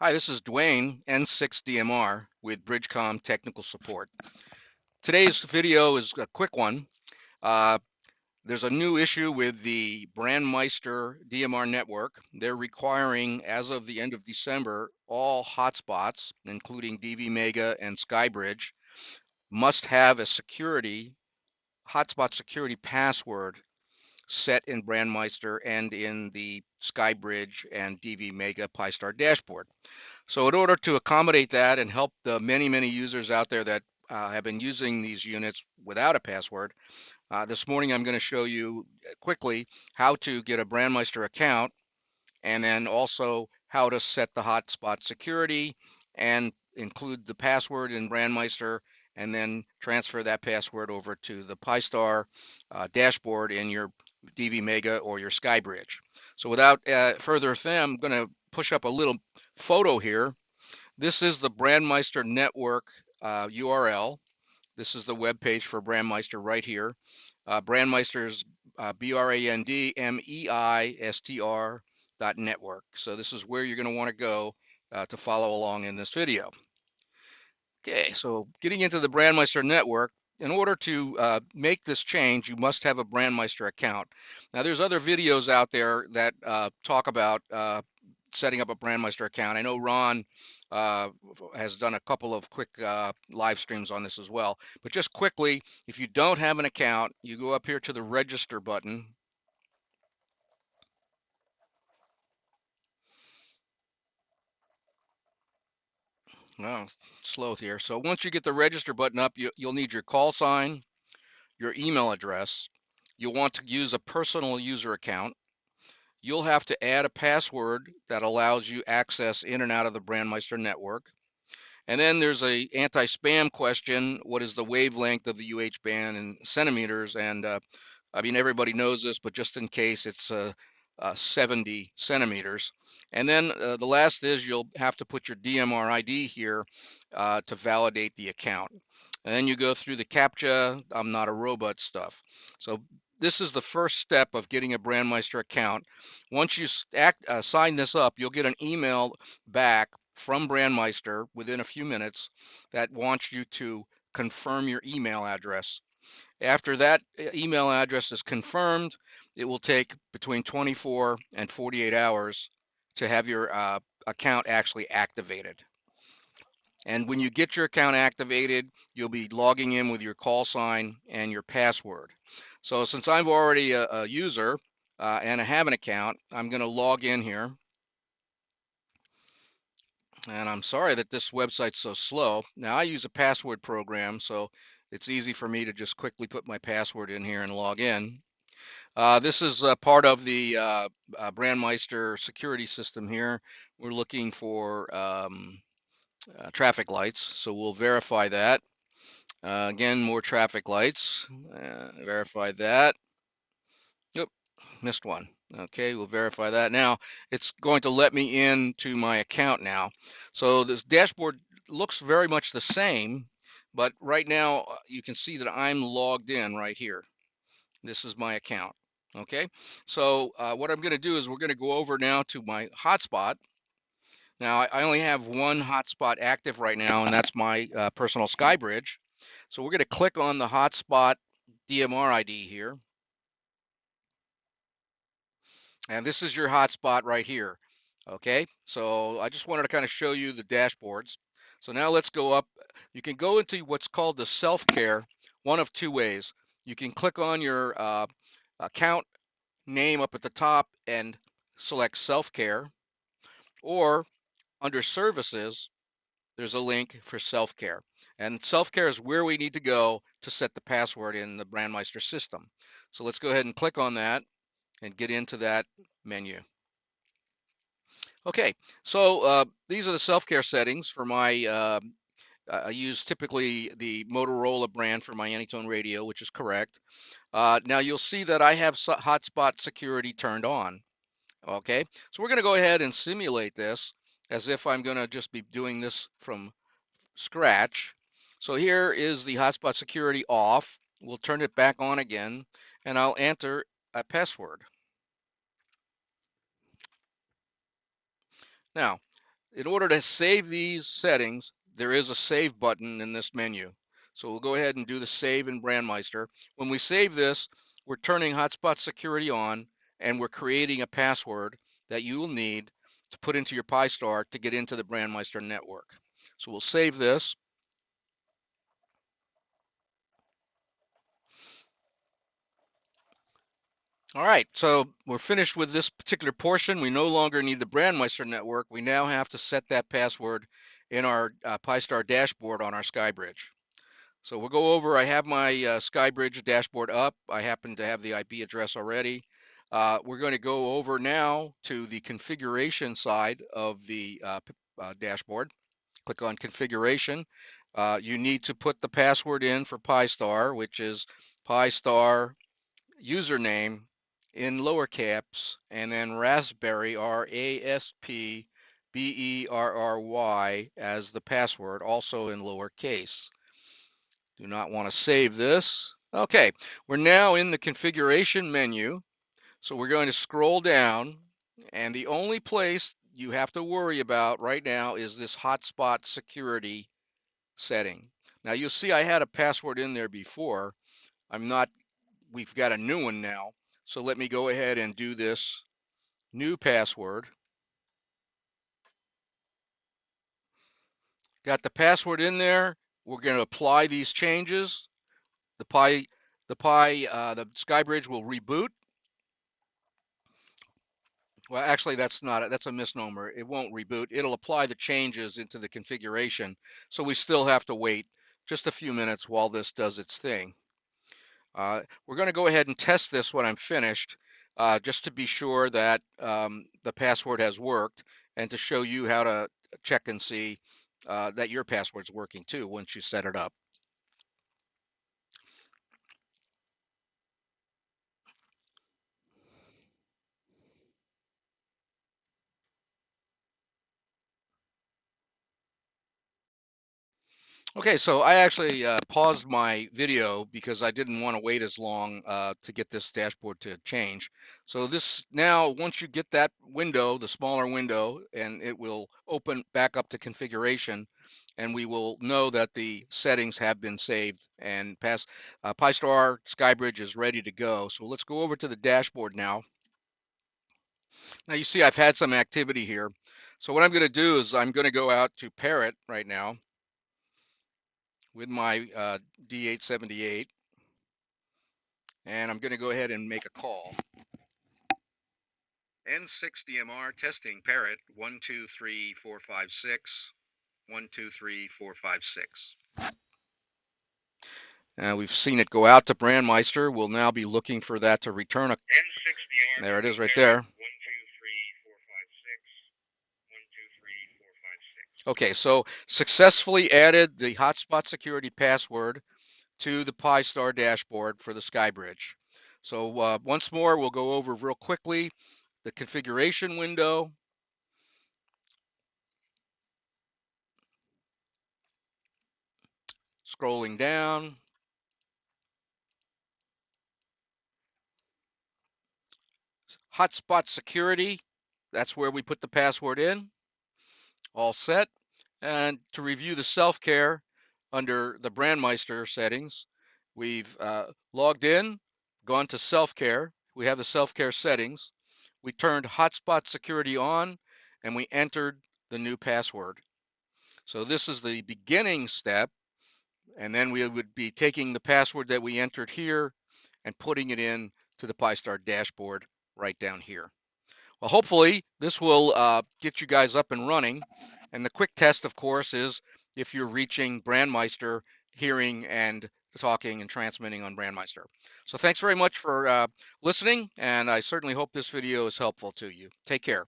Hi, this is Duane, N6DMR with Bridgecom Technical Support. Today's video is a quick one. Uh, there's a new issue with the Brandmeister DMR network. They're requiring, as of the end of December, all hotspots, including DVMega and SkyBridge, must have a hotspot security password set in Brandmeister and in the SkyBridge and DVMega Pi-Star dashboard. So in order to accommodate that and help the many users out there that have been using these units without a password, this morning I'm going to show you quickly how to get a Brandmeister account and then also how to set the hotspot security and include the password in Brandmeister and then transfer that password over to the Pi-Star dashboard in your DVMega or your SkyBridge. So without further ado, I'm going to push up a little photo here. This is the Brandmeister Network URL. This is the web page for Brandmeister right here. Brandmeister's BRANDMEISTR.network. So this is where you're going to want to go to follow along in this video. Okay, so getting into the Brandmeister Network, in order to make this change, you must have a Brandmeister account. Now, there's other videos out there that talk about setting up a Brandmeister account. I know Ron has done a couple of quick live streams on this as well. But just quickly, if you don't have an account, you go up here to the register button. Well, slow here. So once you get the register button up, you'll need your call sign, your email address. You'll want to use a personal user account. You'll have to add a password that allows you access in and out of the Brandmeister network. And then there's a anti-spam question. What is the wavelength of the UH band in centimeters? And I mean, everybody knows this, but just in case, it's 70 centimeters. And then the last is you'll have to put your DMR ID here to validate the account. And then you go through the CAPTCHA, I'm not a robot stuff. So this is the first step of getting a Brandmeister account. Once you sign this up, you'll get an email back from Brandmeister within a few minutes that wants you to confirm your email address. After that email address is confirmed, it will take between 24 and 48 hours to have your account actually activated. And when you get your account activated, you'll be logging in with your call sign and your password. So since I'm already a user and I have an account, I'm going to log in here. And I'm sorry that this website's so slow. Now I use a password program, so it's easy for me to just quickly put my password in here and log in. This is part of the Brandmeister security system here. We're looking for traffic lights, so we'll verify that. Again, more traffic lights. Verify that. Yep, missed one. Okay, we'll verify that. Now, it's going to let me into my account now. So this dashboard looks very much the same, but right now you can see that I'm logged in right here. This is my account. Okay, so what I'm going to do is we're going to go over now to my hotspot. Now, I only have one hotspot active right now, and that's my personal SkyBridge. So we're going to click on the hotspot DMR ID here. And this is your hotspot right here. Okay, so I just wanted to kind of show you the dashboards. So now let's go up. You can go into what's called the self-care one of two ways. You can click on your account name up at the top and select self-care, or under services, there's a link for self-care. And self-care is where we need to go to set the password in the Brandmeister system. So let's go ahead and click on that and get into that menu. Okay, so these are the self-care settings for my, I use typically the Motorola brand for my Anytone radio, which is correct. Now you'll see that I have hotspot security turned on. Okay, so we're going to go ahead and simulate this as if I'm going to just be doing this from scratch. So here is the hotspot security off. We'll turn it back on again, and I'll enter a password. Now, in order to save these settings, there is a save button in this menu. So we'll go ahead and do the save in Brandmeister. When we save this, we're turning Hotspot Security on, and we're creating a password that you will need to put into your Pi-Star to get into the Brandmeister network. So we'll save this. All right, so we're finished with this particular portion. We no longer need the Brandmeister network. We now have to set that password in our Pi-Star dashboard on our SkyBridge. So we'll go over, I have my SkyBridge dashboard up. I happen to have the IP address already. We're going to go over now to the configuration side of the dashboard. Click on configuration. You need to put the password in for Pi-Star, which is Pi-Star username in lower caps, and then Raspberry, RASPBERRY, as the password, also in lowercase. Do not want to save this. Okay, we're now in the configuration menu. So we're going to scroll down, and the only place you have to worry about right now is this hotspot security setting. Now you'll see I had a password in there before. We've got a new one now. So let me go ahead and do this new password. Got the password in there. We're going to apply these changes. The SkyBridge will reboot. Well, actually, that's a misnomer. It won't reboot. It'll apply the changes into the configuration. So we still have to wait just a few minutes while this does its thing. We're going to go ahead and test this when I'm finished, just to be sure that the password has worked, and to show you how to check and see that your password's working too once you set it up. Okay, so I actually paused my video because I didn't want to wait as long to get this dashboard to change. So this now, once you get that window, the smaller window, and it will open back up to configuration, and we will know that the settings have been saved, and Pi-Star SkyBridge is ready to go. So let's go over to the dashboard now. Now you see I've had some activity here. So what I'm going to do is I'm going to go out to Parrot right now with my D878, and I'm going to go ahead and make a call. N6DMR testing Parrot 123456 123456. We've seen it go out to Brandmeister. We'll now be looking for that to return a. N6DR. There it is right there. 123456. Okay, so successfully added the hotspot security password to the Pi-Star dashboard for the SkyBridge. So once more, we'll go over real quickly the configuration window. Scrolling down. Hotspot security, that's where we put the password in. All set. And to review the self-care under the Brandmeister settings, we've logged in, gone to self-care. We have the self-care settings. We turned hotspot security on, and we entered the new password. So this is the beginning step, and then we would be taking the password that we entered here and putting it in to the Pi-Star dashboard right down here. Well, hopefully this will get you guys up and running. And the quick test, of course, is if you're reaching Brandmeister, hearing and talking and transmitting on Brandmeister. So thanks very much for listening, and I certainly hope this video is helpful to you. Take care.